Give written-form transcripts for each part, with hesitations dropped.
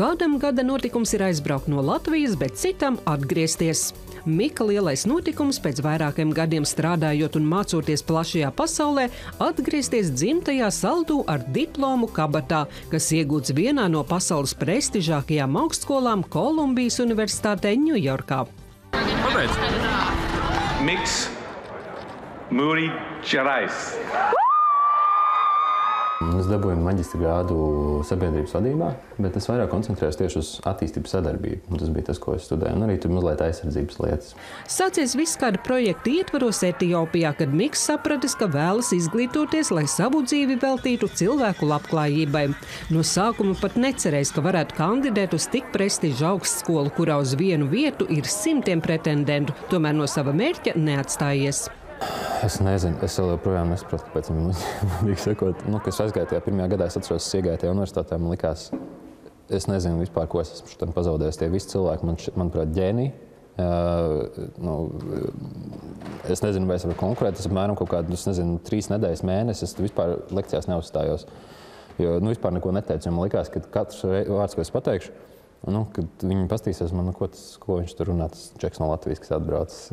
Kādam gada notikums ir aizbraukt no Latvijas, bet citam atgriezties. Mika lielais notikums pēc vairākiem gadiem strādājot un mācoties plašajā pasaulē, atgriezties dzimtajā Saldū ar diplomu kabatā, kas iegūts vienā no pasaules prestižākajām augstskolām Kolumbijas Universitātē Ņujorkā. Pabeidz! Miks Muri Čerais. Es dabūju maģistra grādu sabiedrības vadībā, bet es vairāk koncentrējos tieši uz attīstības sadarbību. Tas bija tas, ko es studēju, un arī tur mazliet aizsardzības lietas. Sācies viss kāda projekta ietvaros Etiopijā, kad Miks sapratis, ka vēlas izglītoties, lai savu dzīvi veltītu cilvēku labklājībai. No sākuma pat necerējis, ka varētu kandidēt uz tik prestižu augstskolu, kurā uz vienu vietu ir simtiem pretendentu, tomēr no sava mērķa neatstājies. Es nezinu, es vēl joprojām nesaprotu, kāpēc man sakot. Kad es aizgāju tajā pirmajā gadā, es atceros, es iegāju tajā universitātē, man likās, es nezinu vispār, ko es esmu šodien pazaudējis. Tie visi cilvēki, manuprāt, ģēniji. Es nezinu, vai es varu konkurēt, es apmēram kaut kādu, 3 nedēļas mēnesi, es vispār lekcijās neuzstājos. Jo vispār neko neteicu, jo man likās, ka katrs vārds, ko es pateikšu, kad viņi pastīsies man, ko viņš tur runā, tas čeks no Latvijas, kas atbraucis.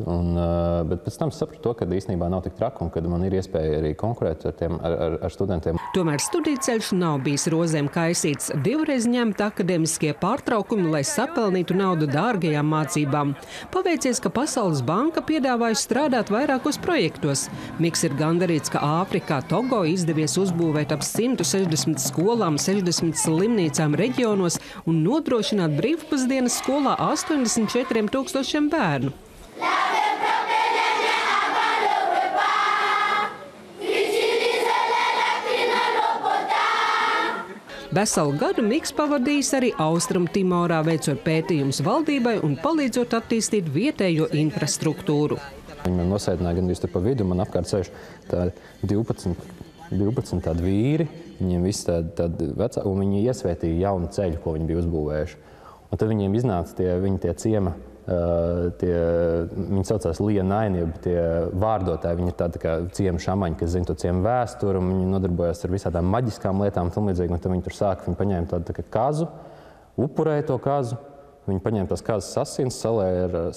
Bet pēc tam es sapratu to, ka īstenībā nav tik traki un kad man ir iespēja arī konkurēt ar studentiem. Tomēr studiju ceļš nav bijis rozēm kaisīts. Divreiz ņemti akademiskie pārtraukumi, lai sapelnītu naudu dārgajām mācībām. Paveicies, ka Pasaules banka piedāvājusi strādāt vairākos projektos. Miks ir gandarīts, ka Āfrikā Togo izdevies uzbūvēt ap 160 skolām, 60 slimnīcām reģionos un nodrošināt brīvpusdienas skolā 84 000 bērnu. Veselu gadu Miks pavadījis arī Austrumtimorā, veicot pētījumus valdībai un palīdzot attīstīt vietējo infrastruktūru. Viņi man nosēdināja gandrīz tur pa vidu, man apkārt sēž tādi 12 tādi vīri, viņiem visi tādi vecāki, un viņi iesvētīja jaunu ceļu, ko viņi bija uzbūvējuši. Un tad viņiem iznāca tie ciema, viņi saucās lienaini, tie vārdotāji, viņi ir tādi kā ciema šamaņi, kas zina to ciemu vēsturi, un viņi nodarbojās ar visādām maģiskām lietām, un līdzīgi, un tad viņi tur sāka, viņi paņēma tādu kā kazu, upurēja to kazu, viņi paņēma tās kazas asins,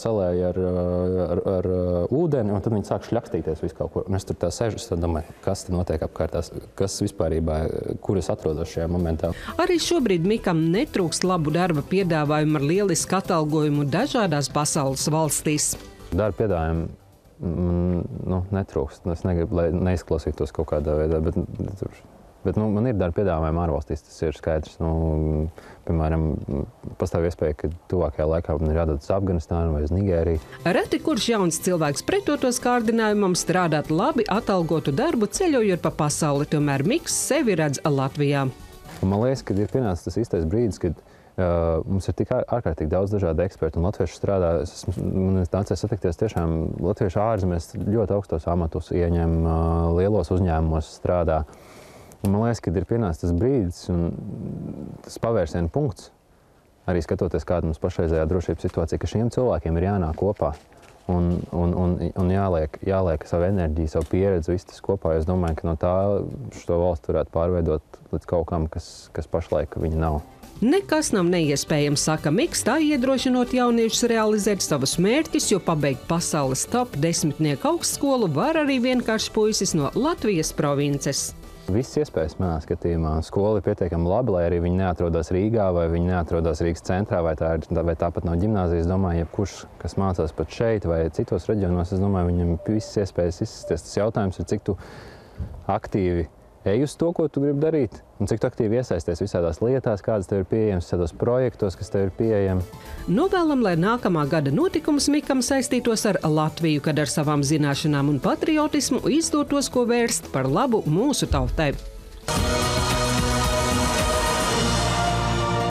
salēja ar ūdeni, un tad viņi sāk šļakstīties visu kaut ko. Un es tur tā sēžu, es domāju, kas te notiek apkārtās, kas vispārībā, kur es atrodos šajā momentā. Arī šobrīd Mikam netrūkst labu darba piedāvājumu ar lielisku atalgojumu dažādās pasaules valstīs. Darba piedāvājumu netrūkst. Es negribu, lai neizklausītos kaut kādā veidā, bet man ir darba piedāvājumi ārvalstīs, tas ir skaidrs. Piemēram, pastāv iespēja, ka tuvākajā laikā man ir jādod uz Afganistānu vai uz Nigēriju. Reti kurš jauns cilvēks pretotos kārdinājumam strādāt labi atalgotu darbu, ceļojot pa pasauli, tomēr Miks sevi redz Latvijā. Man liekas, ka ir pienācis tas īstais brīdis, kad mums ir tik ārkārtīgi daudz dažādu ekspertu, un latvieši strādā, man nācies satikties tiešām latviešu ārzemēs ļoti augstos amatus ieņem, lielos uzņēmumos strādā. Un man liekas, ka ir pienācis tas brīdis un tas pavērsiena punkts, arī skatoties, kāda mums pašreizējā drošības situācija, ka šiem cilvēkiem ir jānāk kopā un jāliek savu enerģiju, savu pieredzi, viss tas kopā. Es domāju, ka no tā šo valstu varētu pārveidot līdz kaut kam, kas pašlaik viņi nav. Nekas nav neiespējams, saka Miks, tā iedrošinot jauniešus realizēt savus mērķus, jo pabeigt pasaules top 10 augstskolu var arī vienkārši puisis no Latvijas provinces. Viss iespējas manā skatījumā. Skola ir pietiekami labi, lai arī viņi neatrodas Rīgā vai viņi neatrodas Rīgas centrā vai tāpat nav ģimnāzijas. Es domāju, jebkurš, kas mācās pat šeit vai citos reģionos, es domāju, viņam visas iespējas izsasties. Tas jautājums ir, cik tu aktīvi ej uz to, ko tu gribi darīt, un cik tu aktīvi iesaisties visādās lietās, kādas tev ir pieejamas, visādos projektos, kas tev ir pieejami. Novēlam, lai nākamā gada notikums Mikam saistītos ar Latviju, kad ar savām zināšanām un patriotismu izdotos, ko vērst par labu mūsu tautai.